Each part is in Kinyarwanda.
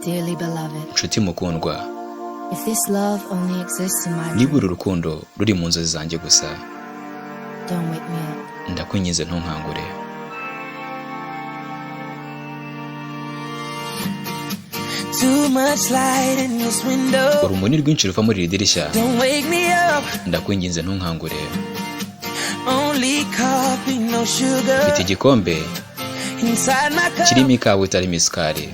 Dearly beloved, nshuti mukundwa, if this love only exists in my niba uru rukundo ruri mu nzozi zanjye gusa, don't wake me up. ndakwinginze ntunkangure. Too much light in this window. Urumuri rwinshi ruva muri iri dirishya, Don't wake me up. ndakwinginze ntunkangure. Only coffee, no sugar. Mfite igikombe Inside my cup. kirimo ikawa itarimo isukari.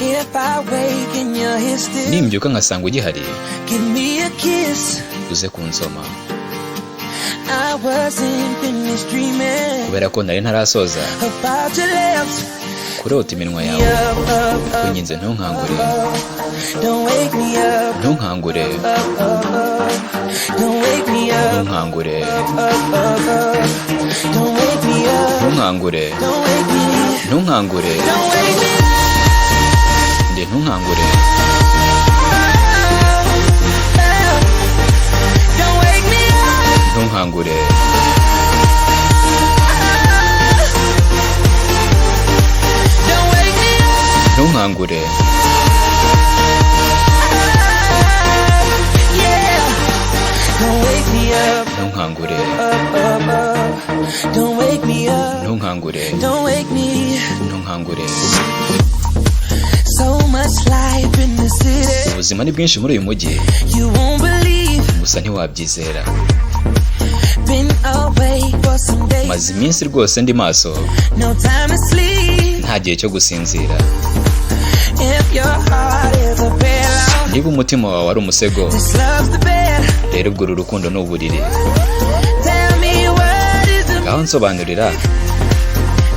If I wake and you're here still, Nimbyuka nkasanga ugihari, give me a kiss. uze kunsoma. I wasn't finished dreaming Kubera ko nari ntarasoza about your lips. kurota iminwa yawe, ndakwinginze ntunkangure. Don't wake me up. Ntunkangure. Don't wake me up. Ntunkangure. Don't wake me up. Ntunkangure. Don't wake me. Ntunkangure. Don't wake me Nde ntunkangure. up. Don't wake me up. Ntunkangure. Don't wake me up. Ntunkangure. Yeah. Don't wake me up. Ntunkangure. Don't wake me up. Ntunkangure. Don't wake me. Ntunkangure. So much life in the city. Ubuzima ni bwinshi muri uyu mujyi, You won't believe. gusa ntiwabyizera. Been awake for some days. Maze iminsi rwose ndi maso, No time to sleep. nta gihe cyo gusinzira. If your heart is a pillow, Niba umutima wawe ari umusego, this love's the bed. rero ubwo uru rukundo ni uburiri. Tell me what is the Ngaho nsobanurira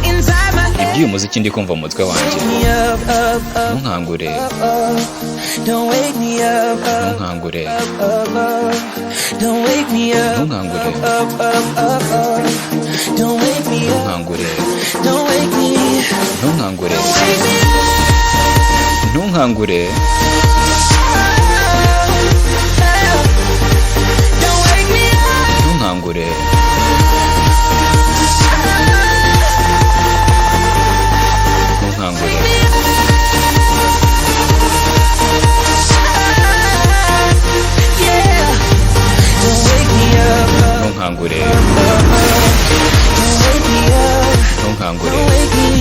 inside my head. iby'uyu muziki ndi kumva mu mutwe wanjye. Me up, up, up, Ntunkangure. up. Don't wake me up, up, Ntunkangure. up, up. Don't wake me up, Ntunkangure. up, up, up, up. Don't wake me up, Ntunkangure. don't wake me, Ntunkangure. wake me up. Ntunkangure. Don't wake me up. Ntunkangure. Ntunkangure. Yeah. Don't wake me up. Ntunkangure. Don't wake me up. Ntunkangure. Don't wake me.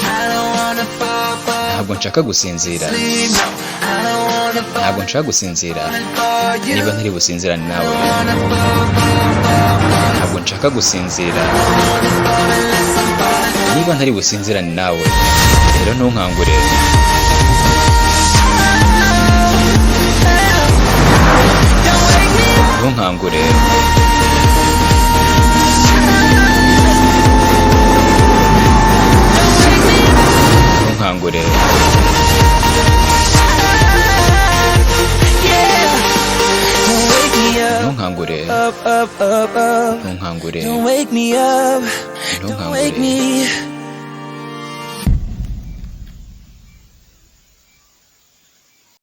I don't wanna fall, fall Ntabwo nshaka gusinzira. asleep. No, I don't wanna fall Ntabwo nshaka gusinzira. for you. Niba ntari businzirane nawe. Wanna fall, Ntabwo nshaka gusinzira. Niba ntari businzirane nawe, rero ntunkangure. don't wake me up. Ntunkangure. Ntunkangure. Yeah. Don't wake me up. Ntunkangure. Up, up, up, up. Ntunkangure. Don't wake me up. Don't wake Ntunkangure. me.